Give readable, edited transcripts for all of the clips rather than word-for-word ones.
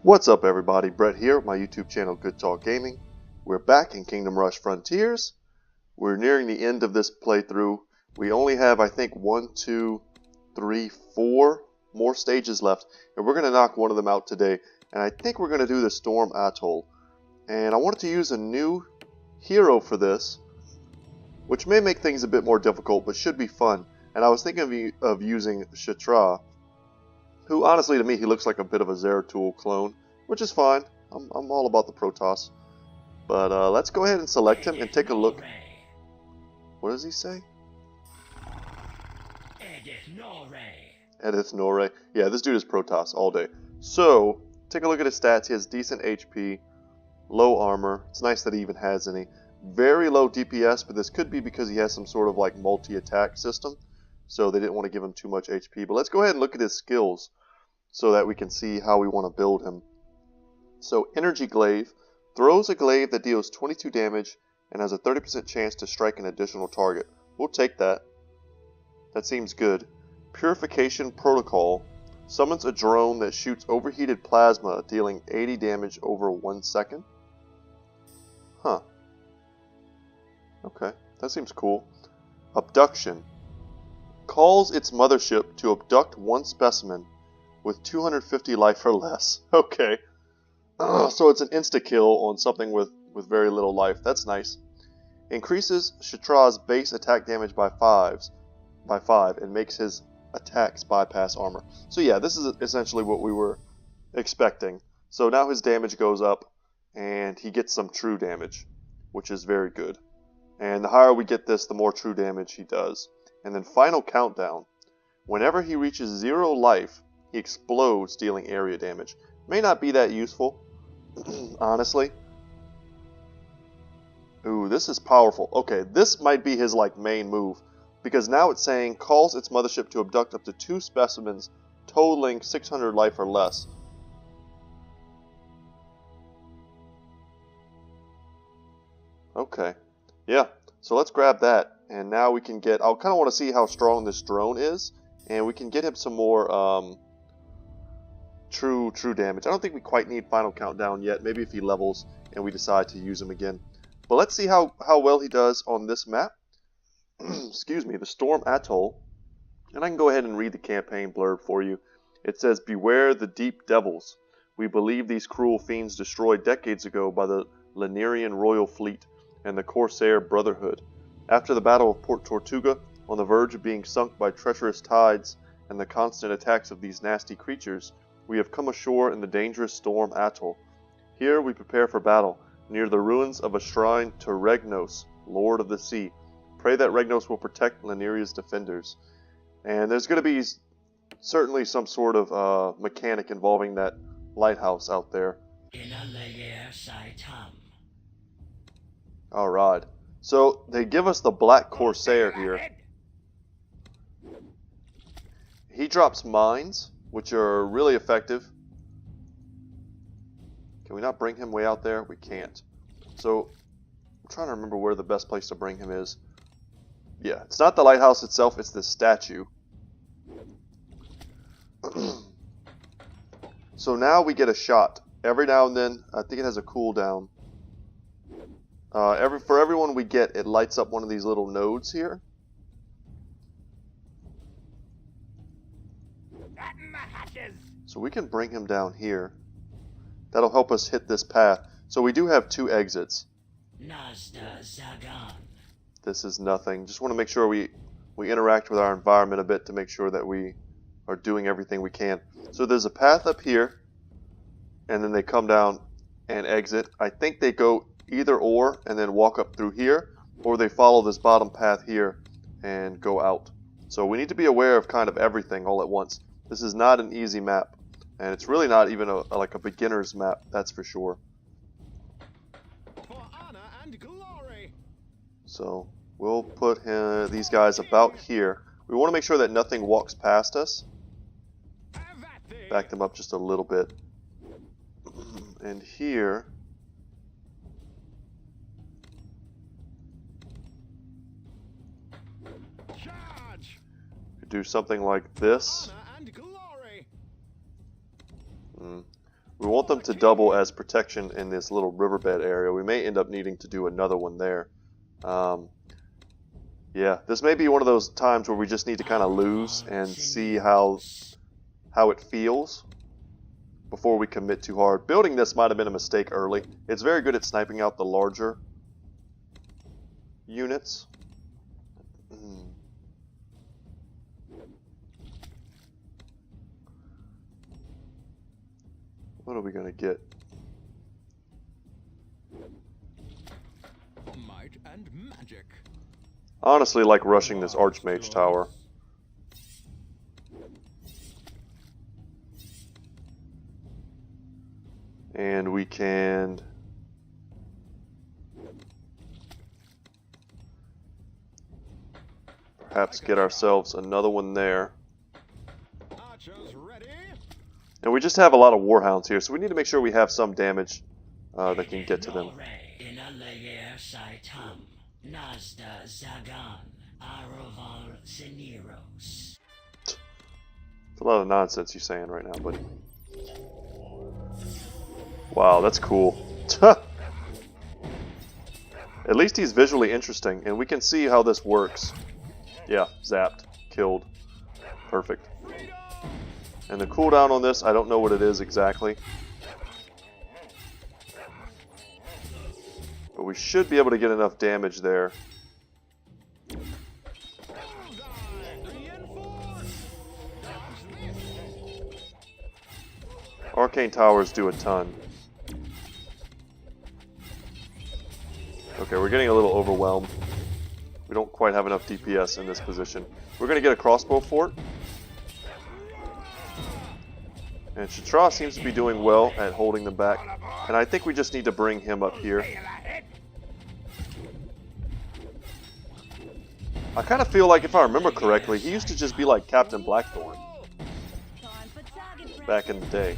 What's up everybody, Brett here with my YouTube channel Good Talk Gaming. We're back in Kingdom Rush Frontiers. We're nearing the end of this playthrough. We only have, I think, 1, 2, 3, 4 more stages left. And we're going to knock one of them out today. And I think we're going to do the Storm Atoll. And I wanted to use a new hero for this, which may make things a bit more difficult, but should be fun. And I was thinking of using Sha'Tra, who honestly to me he looks like a bit of a Atoll clone, which is fine. I'm all about the Protoss. But let's go ahead and select him and take a look. What does he say? Edith Norre. Yeah, this dude is Protoss all day. So, take a look at his stats. He has decent HP, low armor. It's nice that he even has any. Very low DPS, but this could be because he has some sort of like multi-attack system. So they didn't want to give him too much HP. But let's go ahead and look at his skills so that we can see how we want to build him. So Energy Glaive throws a glaive that deals 22 damage and has a 30% chance to strike an additional target. We'll take that. That seems good. Purification Protocol summons a drone that shoots overheated plasma, dealing 80 damage over 1 second. Huh. Okay, that seems cool. Abduction calls its mothership to abduct one specimen with 250 life or less. Okay. So it's an insta-kill on something with very little life. That's nice. Increases Sha'Tra's base attack damage by 5 and makes his attacks bypass armor. So yeah, this is essentially what we were expecting. So now his damage goes up and he gets some true damage, which is very good. And the higher we get this, the more true damage he does. And then final countdown. Whenever he reaches 0 life, he explodes, dealing area damage. May not be that useful, honestly. Ooh, this is powerful. Okay, this might be his like main move, because now it's saying calls its mothership to abduct up to 2 specimens, totaling 600 life or less. Okay, yeah. So let's grab that. And now we can get, I kind of want to see how strong this drone is, and we can get him some more true damage. I don't think we quite need final countdown yet. Maybe if he levels and we decide to use him again. But let's see how well he does on this map. Excuse me, the Storm Atoll. And I can go ahead and read the campaign blurb for you. It says, "Beware the deep devils. We believe these cruel fiends destroyed decades ago by the Lenerian royal fleet and the Corsair Brotherhood. After the Battle of Port Tortuga, on the verge of being sunk by treacherous tides and the constant attacks of these nasty creatures, we have come ashore in the dangerous Storm Atoll. Here we prepare for battle, near the ruins of a shrine to Regnos, Lord of the Sea. Pray that Regnos will protect Leneria's defenders." And there's going to be certainly some sort of mechanic involving that lighthouse out there. Alright. So, they give us the Black Corsair here. He drops mines, which are really effective. Can we not bring him way out there? We can't. So, I'm trying to remember where the best place to bring him is. Yeah, it's not the lighthouse itself, it's this statue. So now we get a shot. Every now and then, I think it has a cooldown. For everyone we get, it lights up one of these little nodes here. So we can bring him down here. That'll help us hit this path. So we do have 2 exits. This is nothing. Just want to make sure we interact with our environment a bit to make sure that we are doing everything we can. So there's a path up here, and then they come down and exit. I think they go either or and then walk up through here, or they follow this bottom path here and go out. So we need to be aware of kind of everything all at once. This is not an easy map, and it's really not even like a beginner's map, that's for sure. For honor and glory. So we'll put these guys about here. We want to make sure that nothing walks past us. Back them up just a little bit. And here, could do something like this. We want them to double as protection in this little riverbed area. We may end up needing to do another one there. Yeah, this may be one of those times where we just need to kind of lose and see how it feels before we commit too hard. Building this might have been a mistake early. It's very good at sniping out the larger units. What are we going to get? Might and magic. Honestly, like rushing this Archmage tower. And we can perhaps get ourselves another one there. Archers ready. And we just have a lot of Warhounds here, so we need to make sure we have some damage that can get to them. It's a lot of nonsense you're saying right now, buddy. Wow, that's cool. At least he's visually interesting, and we can see how this works. Yeah, zapped. Killed. Perfect. And the cooldown on this, I don't know what it is exactly. But we should be able to get enough damage there. Arcane towers do a ton. Okay, we're getting a little overwhelmed. We don't quite have enough DPS in this position. We're going to get a crossbow fort. And Sha'Tra seems to be doing well at holding them back. And I think we just need to bring him up here. I kind of feel like, if I remember correctly, he used to just be like Captain Blackthorn back in the day.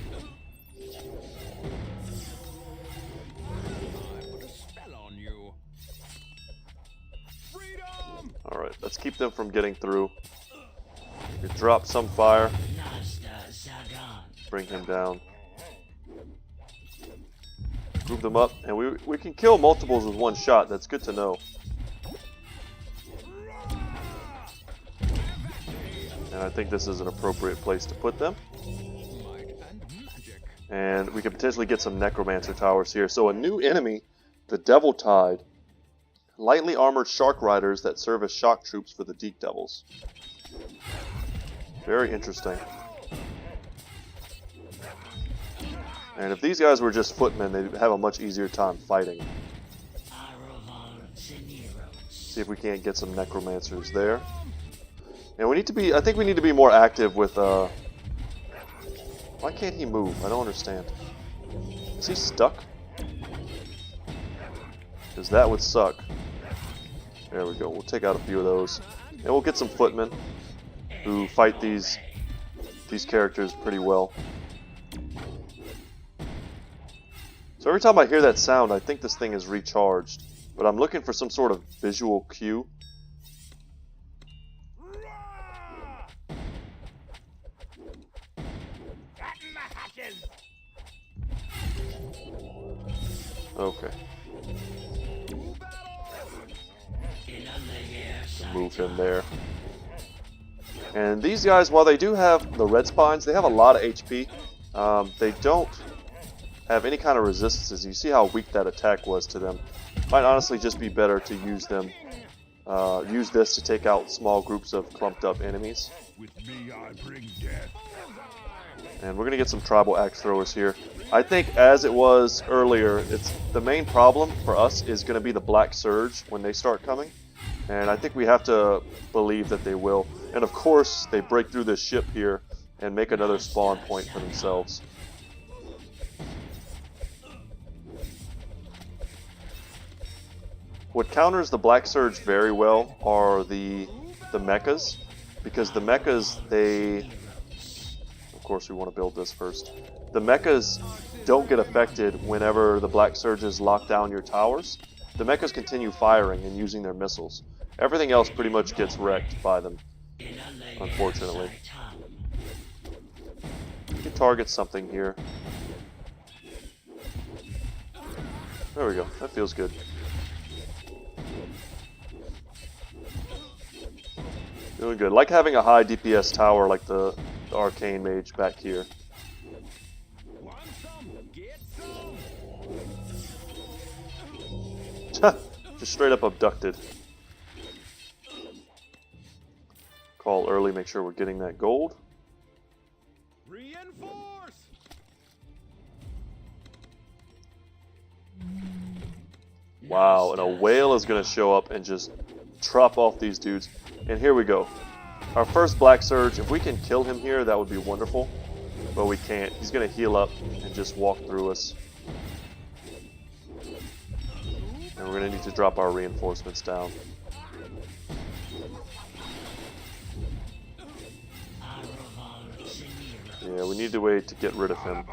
Alright, let's keep them from getting through. We drop some fire. Bring him down. Group them up, and we can kill multiples with one shot. That's good to know. And I think this is an appropriate place to put them. And we could potentially get some Necromancer towers here. So a new enemy, the Devil Tide. Lightly armored shark riders that serve as shock troops for the Deep Devils. Very interesting. And if these guys were just footmen, they'd have a much easier time fighting. See if we can't get some Necromancers there. And we need to be, I think we need to be more active with, why can't he move? I don't understand. Is he stuck? Because that would suck. There we go. We'll take out a few of those. And we'll get some footmen who fight these characters pretty well. So every time I hear that sound, I think this thing is recharged. But I'm looking for some sort of visual cue. Okay. Move him there. And these guys, while they do have the red spines, they have a lot of HP. They don't have any kind of resistances. You see how weak that attack was to them. Might honestly just be better to use them. Use this to take out small groups of clumped up enemies. With me, I bring death. And we're gonna get some tribal axe throwers here. I think, as it was earlier, it's the main problem for us is gonna be the Black Surge when they start coming. And I think we have to believe that they will. And of course, they break through this ship here and make another spawn point for themselves. What counters the Black Surge very well are the mechas, because the mechas, of course we want to build this first. The mechas don't get affected whenever the Black Surges lock down your towers. The mechas continue firing and using their missiles. Everything else pretty much gets wrecked by them, unfortunately. We can target something here. There we go. That feels good. Doing good. Like having a high DPS tower like the Arcane Mage back here. Want some? Get some. Just straight up abducted. Call early, make sure we're getting that gold. Reinforce. Wow, and a whale is going to show up and just chop off these dudes. And here we go. Our first Black Surge, if we can kill him here, that would be wonderful. But we can't. He's going to heal up and just walk through us. And we're going to need to drop our reinforcements down. Yeah, we need a way to get rid of him.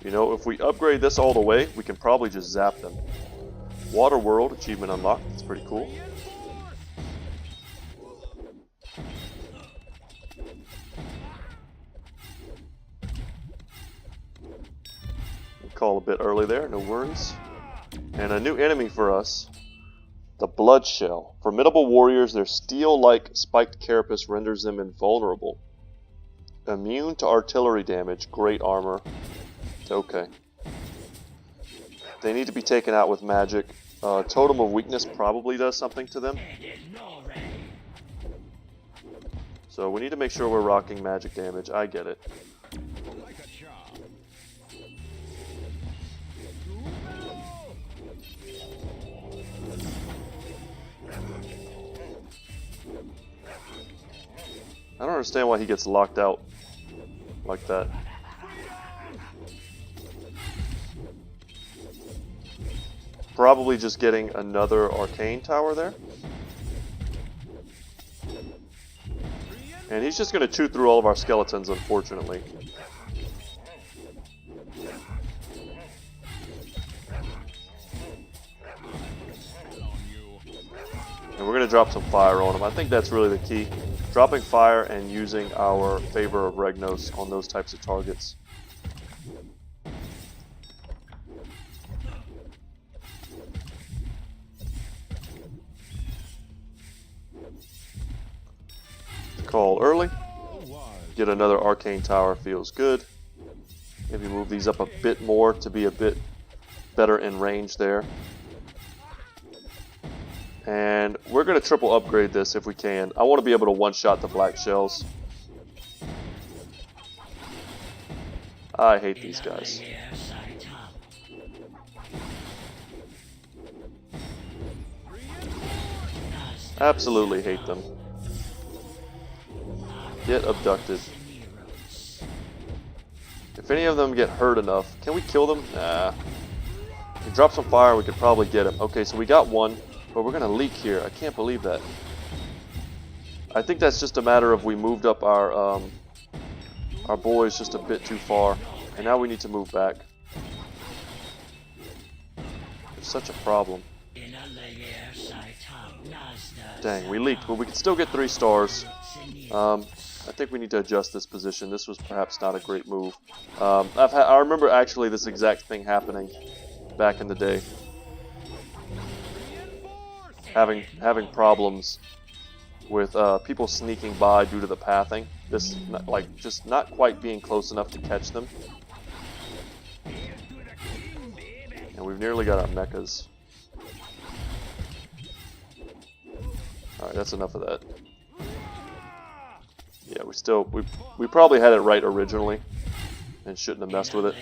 You know, if we upgrade this all the way, we can probably just zap them. Water World achievement unlocked. That's pretty cool. Call a bit early there, no worries. And a new enemy for us, the Bloodshell. Formidable warriors, their steel-like spiked carapace renders them invulnerable. Immune to artillery damage, great armor. Okay. They need to be taken out with magic. Totem of Weakness probably does something to them. So we need to make sure we're rocking magic damage. I get it. Like a charm. I don't understand why he gets locked out like that. Probably just getting another arcane tower there. And he's just going to chew through all of our skeletons, unfortunately. And we're going to drop some fire on him. I think that's really the key. Dropping fire and using our Favor of Regnos on those types of targets. Call early. Get another arcane tower, feels good. Maybe move these up a bit more to be a bit better in range there. And we're going to triple upgrade this if we can. I want to be able to one-shot the black shells. I hate these guys. Absolutely hate them. Get abducted. If any of them get hurt enough, can we kill them? Nah. If we drop some fire, we could probably get him. Okay, so we got one, but we're going to leak here. I can't believe that. I think that's just a matter of we moved up our boys just a bit too far, and now we need to move back. It's such a problem. Dang, we leaked, but we can still get 3 stars. I think we need to adjust this position. This was perhaps not a great move. I remember actually this exact thing happening back in the day. Having problems with people sneaking by due to the pathing. This like just not quite being close enough to catch them. And we've nearly got our mechas. Alright, that's enough of that. Yeah, we probably had it right originally and shouldn't have messed with it.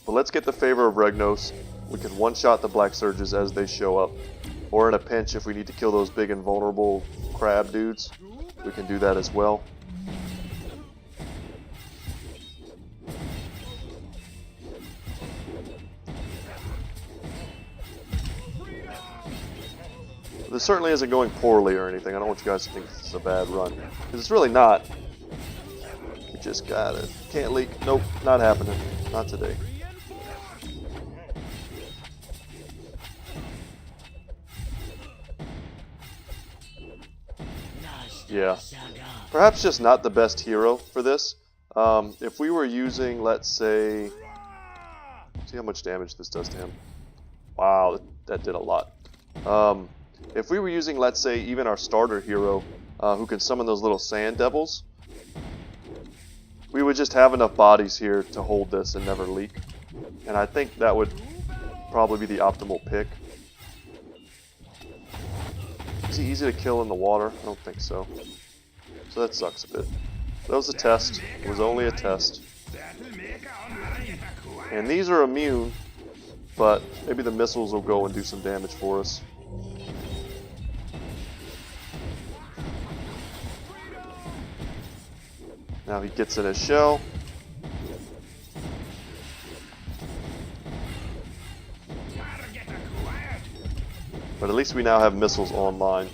But let's get the Favor of Regnos. We can one-shot the Black Surges as they show up. Or in a pinch, if we need to kill those big invulnerable crab dudes, we can do that as well. This certainly isn't going poorly or anything. I don't want you guys to think this is a bad run. Because it's really not. We just got it. Can't leak. Nope, not happening. Not today. Yeah. Perhaps just not the best hero for this. If we were using, let's say... See how much damage this does to him. Wow, that did a lot. If we were using, let's say, even our starter hero, who can summon those little sand devils, we would just have enough bodies here to hold this and never leak. And I think that would probably be the optimal pick. Is he easy to kill in the water? I don't think so. So that sucks a bit. That was a test. It was only a test. And these are immune, but maybe the missiles will go and do some damage for us. Now he gets in his shell. But at least we now have missiles online.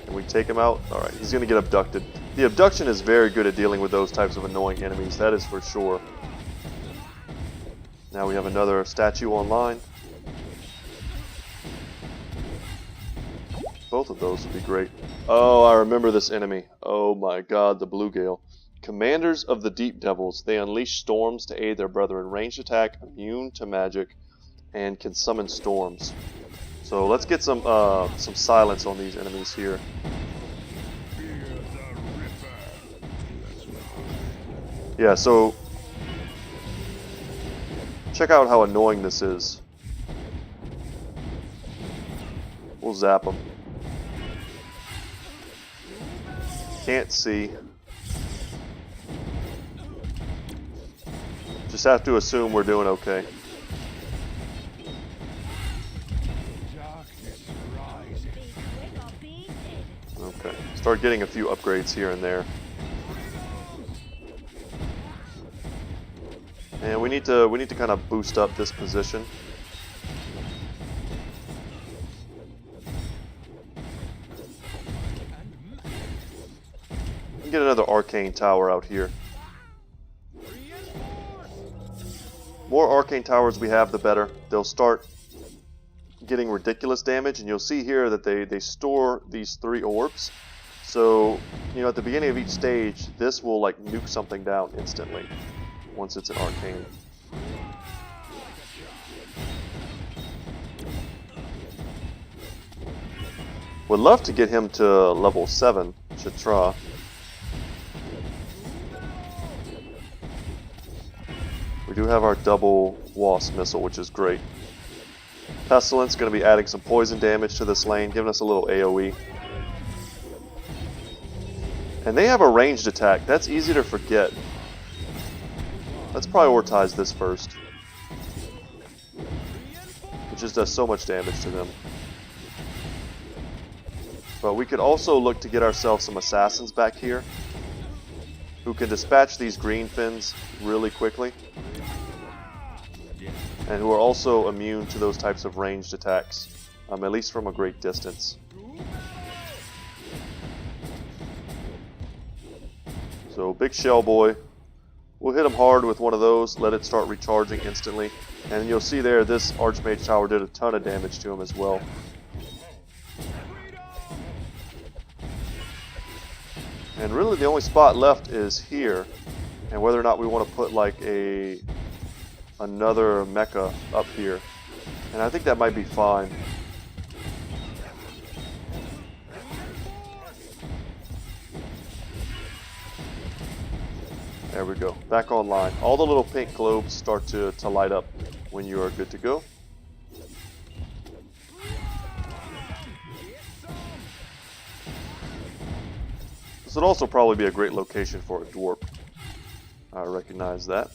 Can we take him out? Alright, he's going to get abducted. The abduction is very good at dealing with those types of annoying enemies, that is for sure. Now we have another statue online. Both of those would be great. Oh, I remember this enemy. Oh my god, the Bluegale. Commanders of the Deep Devils. They unleash storms to aid their brethren. Ranged attack, immune to magic, and can summon storms. So let's get some silence on these enemies here. Yeah, so check out how annoying this is. We'll zap them. Can't see. Just have to assume we're doing okay. Okay. Start getting a few upgrades here and there. And we need to kind of boost up this position. Get another arcane tower out here. More arcane towers we have, the better. They'll start getting ridiculous damage, and you'll see here that they store these 3 orbs. So, you know, at the beginning of each stage, this will like nuke something down instantly once it's an arcane. Would love to get him to level 7, Sha'Tra. We do have our double wasp missile, which is great. Pestilence going to be adding some poison damage to this lane, giving us a little AoE. And they have a ranged attack. That's easy to forget. Let's prioritize this first. It just does so much damage to them. But we could also look to get ourselves some assassins back here who can dispatch these green fins really quickly, and who are also immune to those types of ranged attacks, at least from a great distance. So big shell boy, we'll hit him hard with one of those, let it start recharging instantly, and you'll see there this Archmage Tower did a ton of damage to him as well. And really the only spot left is here, and whether or not we want to put like another mecha up here. And I think that might be fine. There we go, back online. All the little pink globes start to light up when you are good to go. This would also probably be a great location for a dwarf. I recognize that.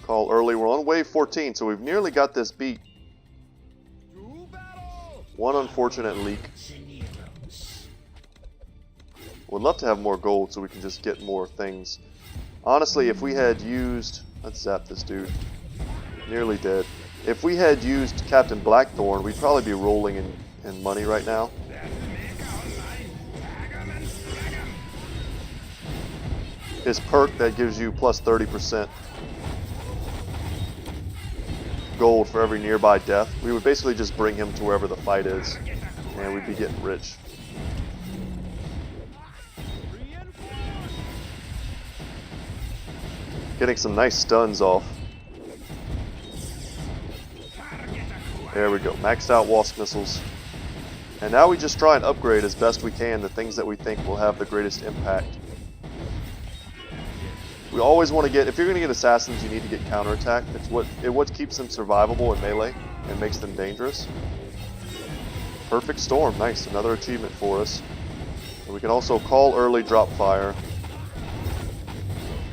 Call early. We're on wave 14, so we've nearly got this beat. One unfortunate leak. Would love to have more gold so we can just get more things. Honestly, if we had used... Let's zap this dude. Nearly dead. If we had used Captain Blackthorn, we'd probably be rolling in money right now. His perk that gives you plus 30%. gold for every nearby death, we would basically just bring him to wherever the fight is, and we'd be getting rich. Getting some nice stuns off. There we go, maxed out wasp missiles. And now we just try and upgrade as best we can the things that we think will have the greatest impact. We always want to get, if you're going to get assassins, you need to get counterattack. It's what keeps them survivable in melee and makes them dangerous. Perfect storm, nice, another achievement for us. And we can also call early, drop fire,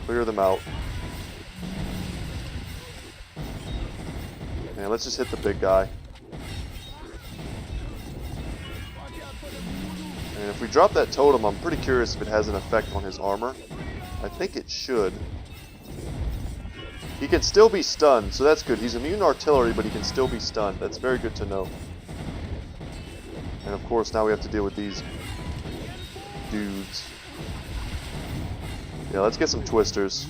clear them out. And let's just hit the big guy. And if we drop that totem, I'm pretty curious if it has an effect on his armor. I think it should. He can still be stunned, so that's good. He's immune to artillery, but he can still be stunned. That's very good to know. And of course, now we have to deal with these dudes. Yeah, let's get some twisters.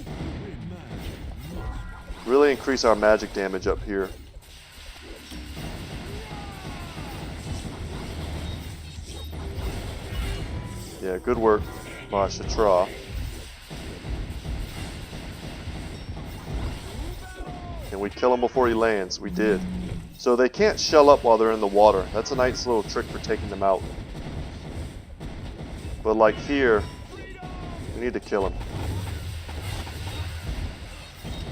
Really increase our magic damage up here. Yeah, good work by Sha'Tra. Can we kill him before he lands? We did. So they can't shell up while they're in the water. That's a nice little trick for taking them out. But like here, we need to kill him.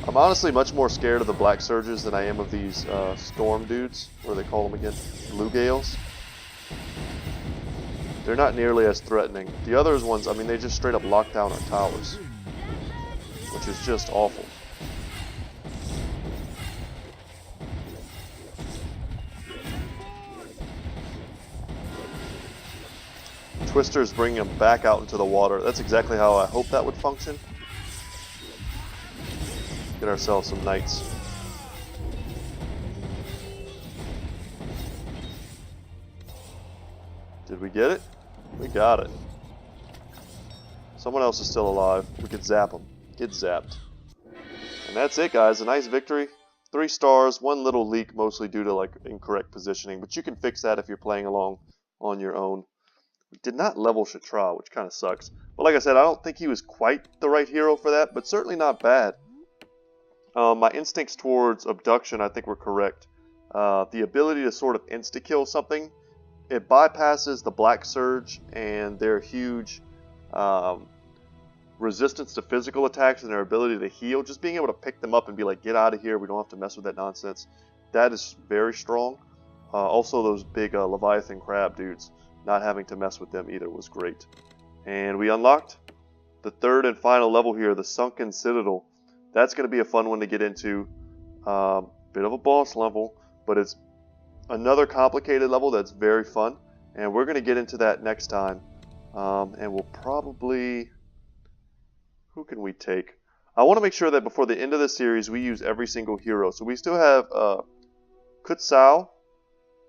I'm honestly much more scared of the black surges than I am of these storm dudes. What do they call them again? Blue gales. They're not nearly as threatening. The other ones, I mean, they just straight up lock down our towers, which is just awful. Twisters bring him back out into the water. That's exactly how I hope that would function. Get ourselves some knights. Did we get it? We got it. Someone else is still alive. We could zap him. Get zapped. And that's it, guys. A nice victory. 3 stars, 1 little leak, mostly due to like incorrect positioning. But you can fix that if you're playing along on your own. We did not level Sha'Tra, which kind of sucks. But like I said, I don't think he was quite the right hero for that, but certainly not bad. My instincts towards abduction, I think, were correct. The ability to sort of insta-kill something, it bypasses the Black Surge and their huge resistance to physical attacks and their ability to heal. Just being able to pick them up and be like, get out of here, we don't have to mess with that nonsense. That is very strong. Also, those big Leviathan crab dudes, not having to mess with them either was great. And we unlocked the 3rd and final level here, the Sunken Citadel. That's going to be a fun one to get into. Bit of a boss level, but it's another complicated level that's very fun. And we're going to get into that next time. And we'll probably... Who can we take? I want to make sure that before the end of the series, we use every single hero. So we still have Kutsao,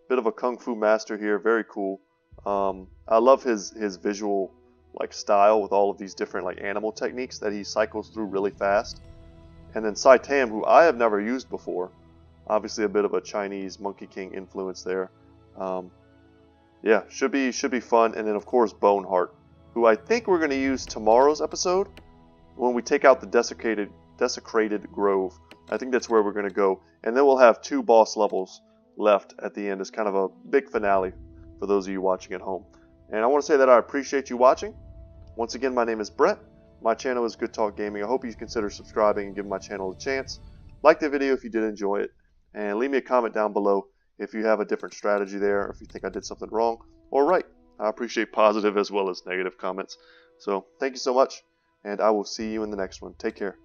bit of a Kung Fu master here, very cool. I love his visual like style with all of these different like animal techniques that he cycles through really fast. And then Sai Tam, who I have never used before. Obviously a bit of a Chinese Monkey King influence there. Yeah, should be fun. And then of course Boneheart, who I think we're going to use tomorrow's episode when we take out the desecrated grove. I think that's where we're going to go. And then we'll have 2 boss levels left at the end as kind of a big finale for those of you watching at home. And I want to say that I appreciate you watching. Once again, my name is Brett. My channel is Good Talk Gaming. I hope you consider subscribing and giving my channel a chance. Like the video if you did enjoy it. And leave me a comment down below if you have a different strategy there, or if you think I did something wrong or right. I appreciate positive as well as negative comments. So thank you so much, and I will see you in the next one. Take care.